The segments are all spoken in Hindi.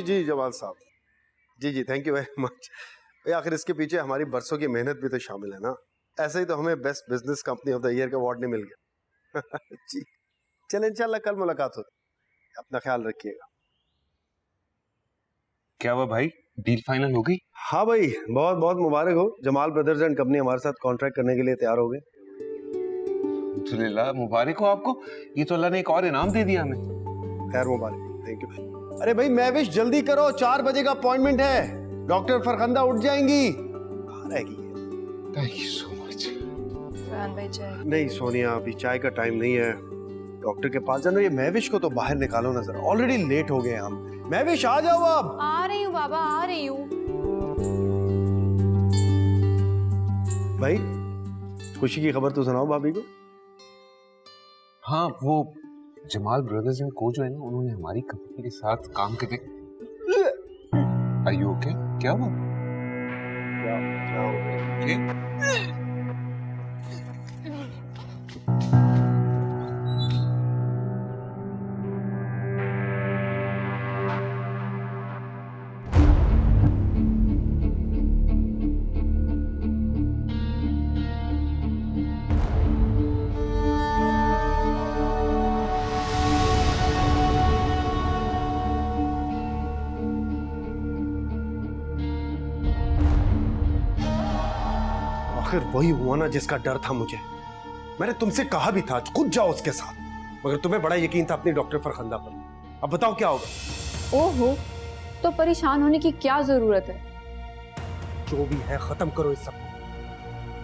जी जमाल साहब, जी थैंक यू वेरी मच। आखिर इसके पीछे हमारी बरसों की मेहनत भी तो शामिल है ना, ऐसे ही तो हमें best business company of the year का अवार्ड नहीं मिल गया। जी चले, इंशाल्लाह कल मुलाकात होती, अपना ख्याल रखिएगा। क्या हुआ भाई, डील फाइनल हो गई? हाँ भाई, बहुत बहुत मुबारक हो, जमाल ब्रदर्स एंड कंपनी हमारे साथ कॉन्ट्रैक्ट करने के लिए तैयार हो गए। अल्हम्दुलिल्लाह, मुबारक हो आपको, ये तो अल्लाह ने एक और इनाम दे दिया हमें। खैर मुबारक, थैंक यू। अरे भाई महविश जल्दी करो, 4 बजे का अपॉइंटमेंट है, डॉक्टर फरखंदा उठ जाएंगी। Thank you so much. भाई चाय नहीं सोनिया, अभी चाय का टाइम नहीं है, डॉक्टर के पास जाना। ये महविश को तो बाहर निकालो ना जरा, ऑलरेडी लेट हो गए हम। महविश आ जाओ अब। आ रही हूँ बाबा, आ रही हूँ। भाई खुशी की खबर तो सुनाओ भाभी को। हाँ, वो जमाल ब्रदर्स एंड को जो है ना, उन्होंने हमारी कंपनी के साथ काम करके। Are you okay? क्या हुआ? क्या हो गया? आखिर वही हुआ ना जिसका डर था मुझे। मैंने तुमसे कहा भी था खुद जाओ उसके साथ, मगर तुम्हें बड़ा यकीन था अपनी डॉक्टर फरखंदा पर। अब बताओ क्या होगा? ओहो, तो परेशान होने की क्या जरूरत है? जो भी है खत्म करो इस सब।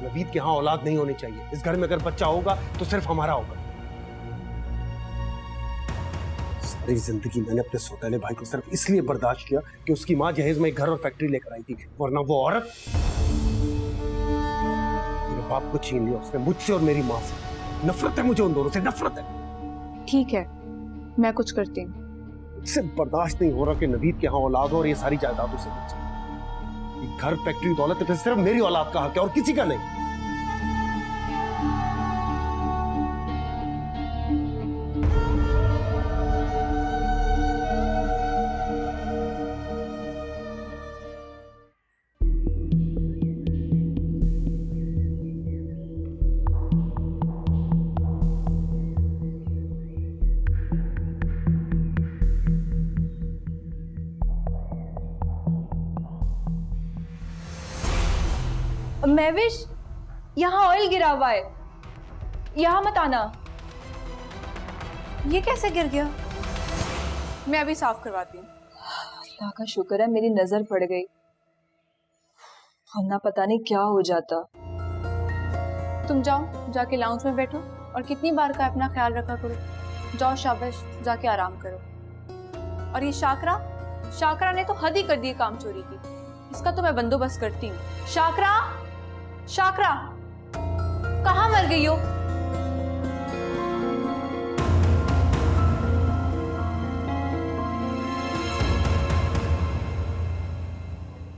नवीद के यहाँ औलाद नहीं होनी चाहिए। इस घर में अगर बच्चा होगा तो सिर्फ हमारा होगा। सारी जिंदगी मैंने अपने सौतेले भाई को सिर्फ इसलिए बर्दाश्त किया कि उसकी माँ जहेज में एक घर और फैक्ट्री लेकर आई थी, वरना वो औरत मेरे बाप को छीन लिया उसने, मुझसे और मेरी माँ से। नफरत है मुझे उन दोनों से, नफरत है। ठीक है, मैं कुछ करती हूँ। इससे बर्दाश्त नहीं हो रहा कि नवीद के यहाँ औलाद हो और ये सारी जायदाद उसे मिल जाए। ये घर फैक्ट्री दौलत पे सिर्फ मेरी औलाद का हक है और किसी का नहीं। महविश, यहाँ ऑयल गिरा हुआ है, यहाँ मत आना। ये कैसे गिर गया? मैं अभी साफ करवाती हूँ। अल्लाह का शुक्र है मेरी नजर पड़ गई, वरना पता नहीं क्या हो जाता। तुम जाओ, जाके लाउंज में बैठो और कितनी बार का अपना ख्याल रखा करो। जाओ शाबाश, जाके आराम करो। और ये शाकरा ने तो हद ही कर दी काम चोरी की। इसका तो मैं बंदोबस्त करती हूँ। शाकरा कहाँ मर गई हो?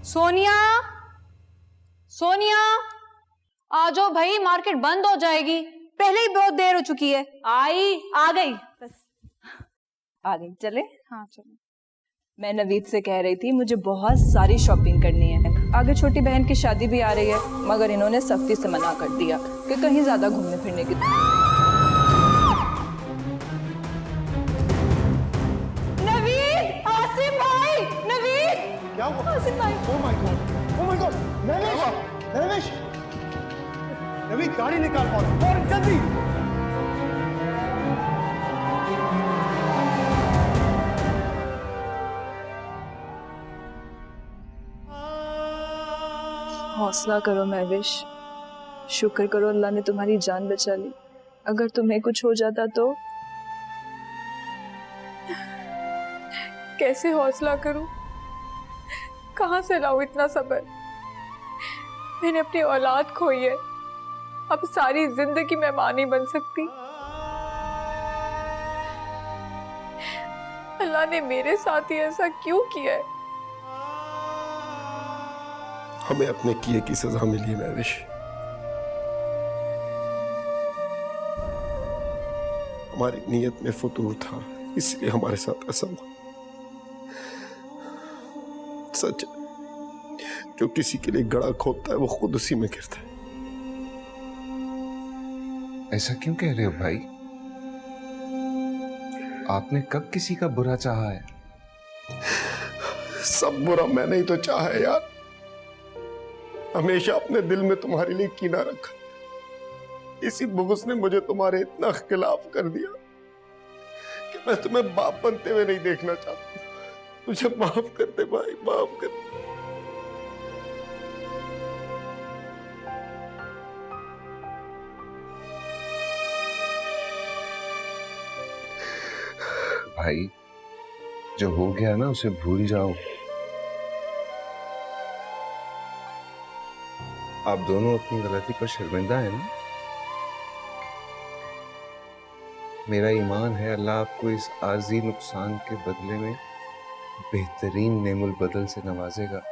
सोनिया आ जाओ भाई, मार्केट बंद हो जाएगी, पहले ही बहुत देर हो चुकी है। आ गई बस, आ गई। चले? हाँ चलो। मैं नवीद से कह रही थी मुझे बहुत सारी शॉपिंग करनी है, आगे छोटी बहन की शादी भी आ रही है, मगर इन्होंने सख्ती से मना कर दिया कि कहीं ज्यादा घूमने फिरने की। नवीद, आसिफ भाई, नवीद। क्या हुआ? आसिफ भाई। Oh my god, Mahvish, Naveed गाड़ी निकाल, फौरन जल्दी। हौसला करो महविश, शुक्र करो अल्लाह ने तुम्हारी जान बचा ली। अगर तुम्हें कुछ हो जाता तो? कैसे हौसला करूं, कहां से लाऊं इतना सब्र? मैंने अपनी औलाद खोई है, अब सारी जिंदगी मैं मां नहीं बन सकती। अल्लाह ने मेरे साथ ही ऐसा क्यों किया है? हमें अपने किए की सजा मिली महविश। हमारी नीयत में फतूर था, इसलिए हमारे साथ ऐसा हुआ। सच है, जो किसी के लिए गड़ा खोदता है वो खुद उसी में गिरता है। ऐसा क्यों कह रहे हो भाई? आपने कब किसी का बुरा चाहा है? सब बुरा मैंने ही तो चाहा है यार। हमेशा अपने दिल में तुम्हारे लिए कीना रखा। इसी बुग़्ज़ ने मुझे तुम्हारे इतना खिलाफ कर दिया कि मैं तुम्हें बाप बनते हुए नहीं देखना चाहता। मुझे माफ कर दे भाई, माफ कर दे। भाई, जो हो गया ना उसे भूल जाओ। आप दोनों अपनी गलती पर शर्मिंदा है ना? मेरा ईमान है अल्लाह आपको इस आर्जी नुकसान के बदले में बेहतरीन नेमुल बदल से नवाजेगा।